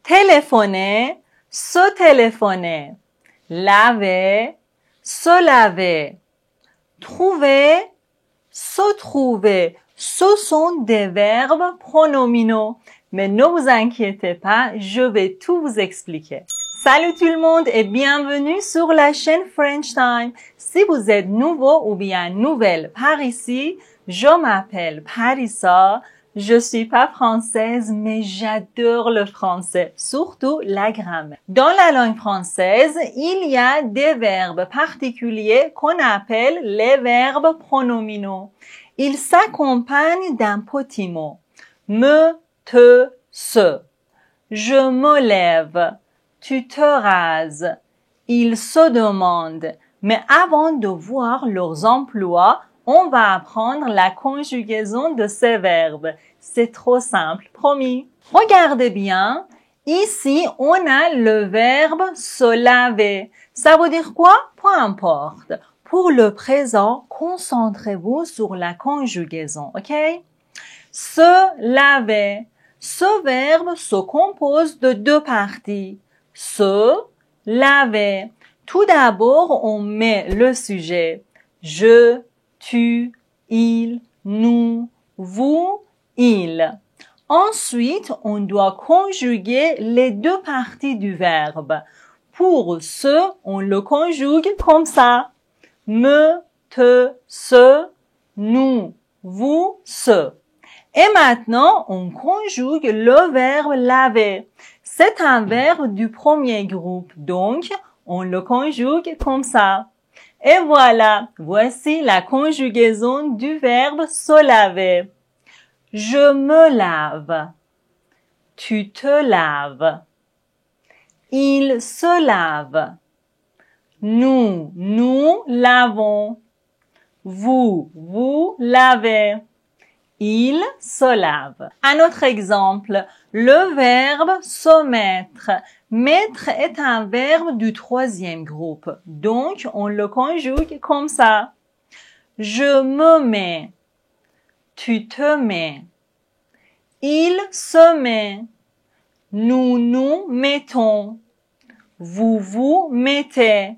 Téléphoner, se téléphoner. Laver, se laver. Trouver, se trouver. Ce sont des verbes pronominaux. Mais ne vous inquiétez pas, je vais tout vous expliquer. Salut tout le monde et bienvenue sur la chaîne French Time. Si vous êtes nouveau ou bien nouvelle par ici, je m'appelle Parissa. Je suis pas française, mais j'adore le français, surtout la grammaire. Dans la langue française, il y a des verbes particuliers qu'on appelle les verbes pronominaux. Ils s'accompagnent d'un petit mot. Me, te, se. Je me lève. Tu te rases. Ils se demandent. Mais avant de voir leurs emplois, on va apprendre la conjugaison de ces verbes. C'est trop simple, promis. Regardez bien. Ici, on a le verbe se laver. Ça veut dire quoi? Peu importe. Pour le présent, concentrez-vous sur la conjugaison, ok? Se laver. Ce verbe se compose de deux parties. Se, laver. Tout d'abord, on met le sujet. Je, tu, il, nous, vous, il. Ensuite, on doit conjuguer les deux parties du verbe. Pour se, on le conjugue comme ça. Me, te, se, nous, vous, ce. Et maintenant, on conjugue le verbe laver. C'est un verbe du premier groupe, donc on le conjugue comme ça. Et voilà, voici la conjugaison du verbe se laver. Je me lave. Tu te laves. Il se lave. Nous lavons. Vous lavez. Il se lave. Un autre exemple, le verbe se mettre. Mettre est un verbe du troisième groupe, donc on le conjugue comme ça. Je me mets. Tu te mets. Il se met. Nous nous mettons. Vous mettez.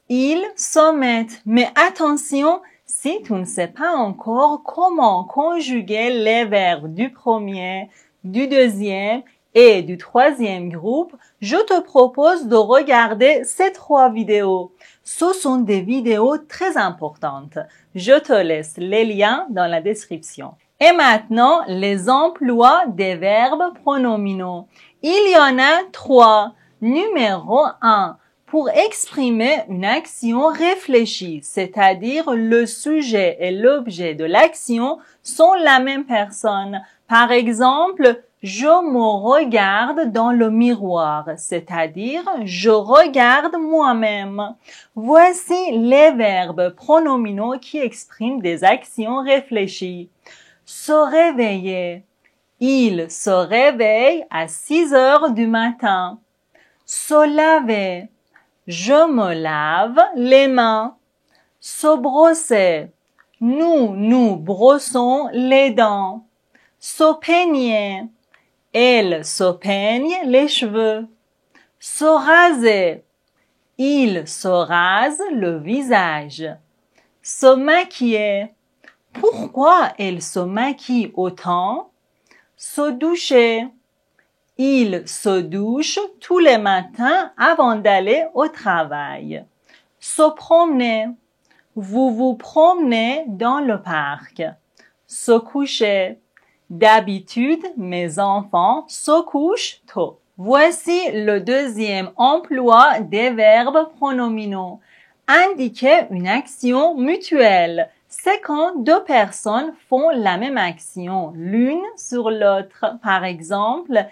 Ils se mettent. Mais attention, si tu ne sais pas encore comment conjuguer les verbes du premier, du deuxième et du troisième groupe, je te propose de regarder ces 3 vidéos. Ce sont des vidéos très importantes. Je te laisse les liens dans la description. Et maintenant, les emplois des verbes pronominaux. Il y en a 3. Numéro 1. Pour exprimer une action réfléchie, c'est-à-dire le sujet et l'objet de l'action sont la même personne. Par exemple, je me regarde dans le miroir, c'est-à-dire je regarde moi-même. Voici les verbes pronominaux qui expriment des actions réfléchies. Se réveiller. Il se réveille à 6 heures du matin. Se laver. Je me lave les mains. Se brosser. Nous brossons les dents. Se peigner. Elle se peigne les cheveux. Se raser. Il se rase le visage. Se maquiller. Pourquoi elle se maquille autant? Se doucher. Il se douche tous les matins avant d'aller au travail. Se promener. Vous vous promenez dans le parc. Se coucher. D'habitude, mes enfants se couchent tôt. Voici le deuxième emploi des verbes pronominaux. Indiquer une action mutuelle. C'est quand deux personnes font la même action l'une sur l'autre. Par exemple,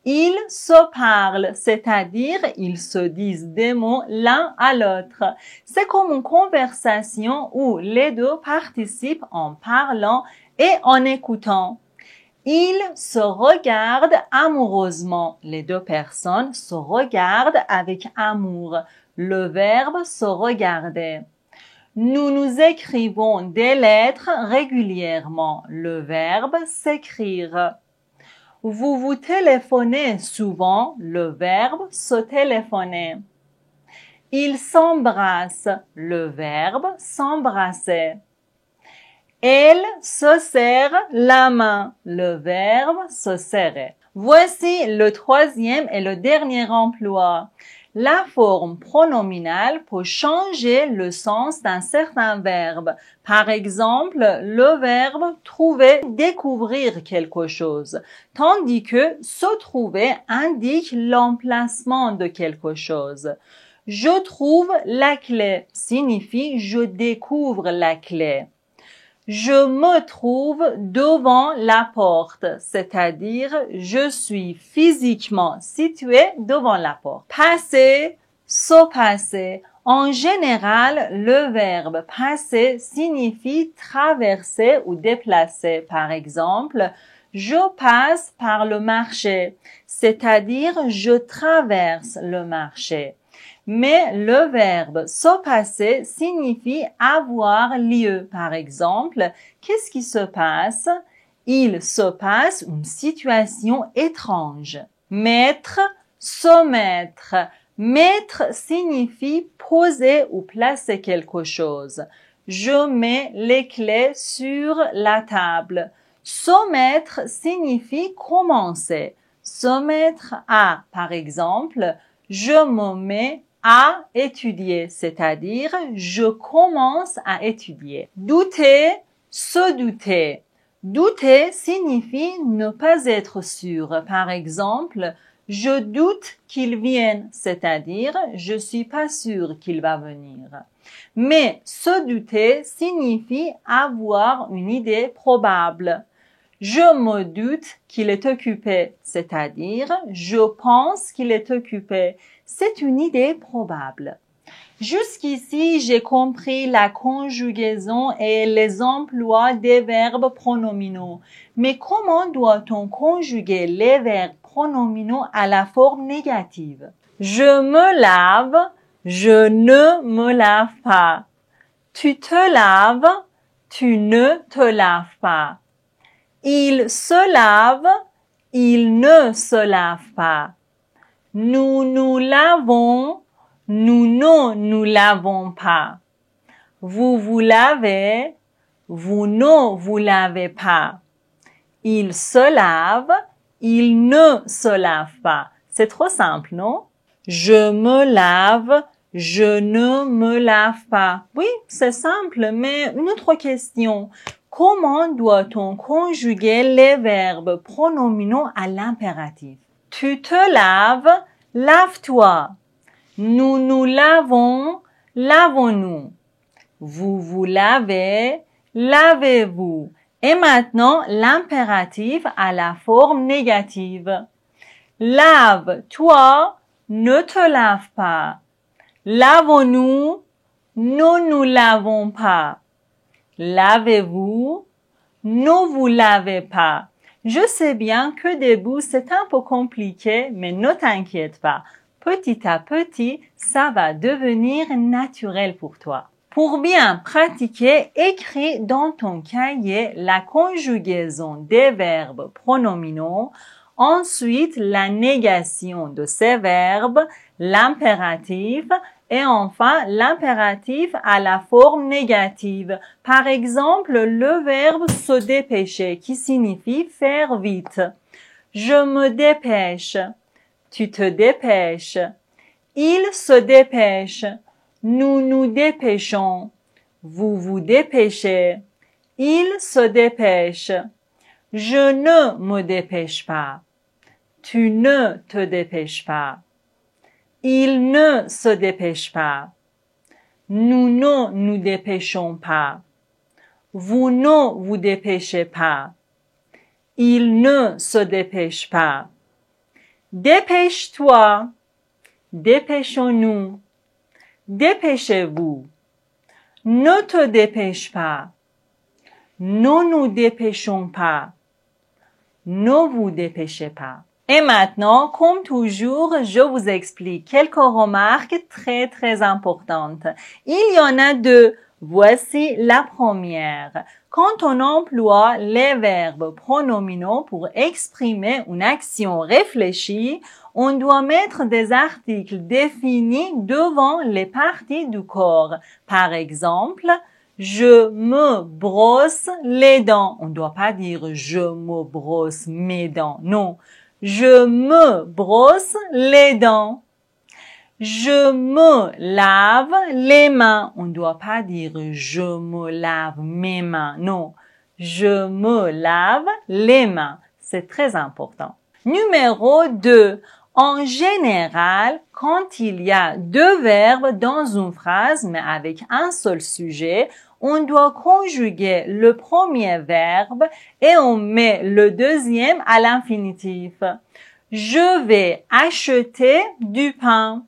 ils se parlent, c'est-à-dire ils se disent des mots l'un à l'autre. C'est comme une conversation où les deux participent en parlant et en écoutant. Ils se regardent amoureusement. Les deux personnes se regardent avec amour. Le verbe se regarder. Nous nous écrivons des lettres régulièrement. Le verbe s'écrire. Vous vous téléphonez souvent, le verbe se téléphoner. Ils s'embrassent, le verbe s'embrasser. Elle se serre la main, le verbe se serrer. Voici le troisième et le dernier emploi. La forme pronominale peut changer le sens d'un certain verbe. Par exemple, le verbe trouver, découvrir quelque chose, tandis que se trouver indique l'emplacement de quelque chose. Je trouve la clé signifie je découvre la clé. Je me trouve devant la porte, c'est-à-dire je suis physiquement situé devant la porte. Passer, se passer. En général, le verbe passer signifie traverser ou déplacer. Par exemple, je passe par le marché, c'est-à-dire je traverse le marché. Mais le verbe se passer signifie avoir lieu. Par exemple, qu'est-ce qui se passe? Il se passe une situation étrange. Mettre, se mettre. Mettre signifie poser ou placer quelque chose. Je mets les clés sur la table. Se mettre signifie commencer. Se mettre à, par exemple, je me mets à étudier, c'est-à-dire je commence à étudier. Douter, se douter. Douter signifie ne pas être sûr. Par exemple, je doute qu'il vienne, c'est-à-dire je suis pas sûr qu'il va venir. Mais se douter signifie avoir une idée probable. Je me doute qu'il est occupé, c'est-à-dire je pense qu'il est occupé. C'est une idée probable. Jusqu'ici, j'ai compris la conjugaison et les emplois des verbes pronominaux. Mais comment doit-on conjuguer les verbes pronominaux à la forme négative? Je me lave, je ne me lave pas. Tu te laves, tu ne te laves pas. Il se lave, il ne se lave pas. Nous nous lavons, nous ne nous lavons pas. Vous vous lavez, vous ne vous lavez pas. Il se lave, il ne se lave pas. C'est trop simple, non? Je me lave, je ne me lave pas. Oui, c'est simple, mais une autre question. Comment doit-on conjuguer les verbes pronominaux à l'impératif? Tu te laves, lave-toi. Nous nous lavons, lavons-nous. Vous vous lavez, lavez-vous. Et maintenant, l'impératif à la forme négative. Lave-toi, ne te lave pas. Lavons-nous, ne nous lavons pas. Lavez-vous, ne vous lavez pas. Je sais bien que début c'est un peu compliqué, mais ne t'inquiète pas. Petit à petit, ça va devenir naturel pour toi. Pour bien pratiquer, écris dans ton cahier la conjugaison des verbes pronominaux, ensuite la négation de ces verbes, l'impératif, et enfin, l'impératif à la forme négative. Par exemple, le verbe se dépêcher qui signifie faire vite. Je me dépêche. Tu te dépêches. Il se dépêche. Nous nous dépêchons. Vous vous dépêchez. Il se dépêche. Je ne me dépêche pas. Tu ne te dépêches pas. Il ne se dépêche pas. Nous ne nous dépêchons pas. Vous ne vous dépêchez pas. Il ne se dépêche pas. Dépêche-toi. Dépêchons-nous. Dépêchez-vous. Ne te dépêche pas. Ne nous dépêchons pas. Ne vous dépêchez pas. Et maintenant, comme toujours, je vous explique quelques remarques très importantes. Il y en a deux. Voici la première. Quand on emploie les verbes pronominaux pour exprimer une action réfléchie, on doit mettre des articles définis devant les parties du corps. Par exemple, je me brosse les dents. On ne doit pas dire je me brosse mes dents. Non. Je me brosse les dents. Je me lave les mains. On ne doit pas dire je me lave mes mains. Non. Je me lave les mains. C'est très important. Numéro 2. En général, quand il y a deux verbes dans une phrase, mais avec un seul sujet, on doit conjuguer le premier verbe et on met le deuxième à l'infinitif. Je vais acheter du pain.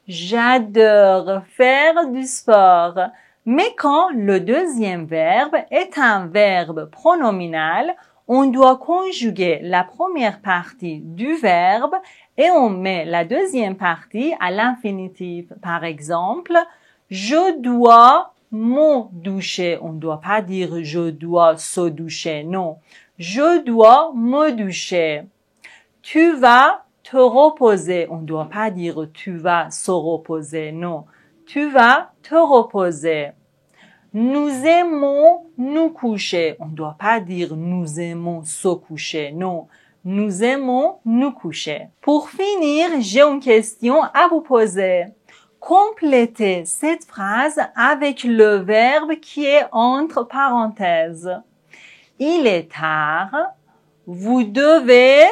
J'adore faire du sport. Mais quand le deuxième verbe est un verbe pronominal, on doit conjuguer la première partie du verbe et on met la deuxième partie à l'infinitif. Par exemple, je dois me doucher. On ne doit pas dire je dois se doucher. Non. Je dois me doucher. Tu vas te reposer. On ne doit pas dire tu vas se reposer. Non. Tu vas te reposer. Nous aimons nous coucher. On ne doit pas dire nous aimons se coucher. Non. Nous aimons nous coucher. Pour finir, j'ai une question à vous poser. Complétez cette phrase avec le verbe qui est entre parenthèses. Il est tard. Vous devez...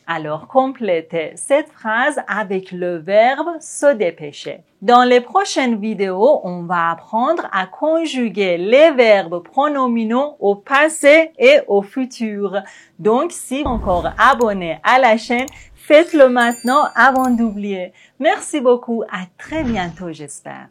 Alors, complétez cette phrase avec le verbe se dépêcher. Dans les prochaines vidéos, on va apprendre à conjuguer les verbes pronominaux au passé et au futur. Donc, si vous êtes encore abonné à la chaîne, faites-le maintenant avant d'oublier. Merci beaucoup. À très bientôt, j'espère.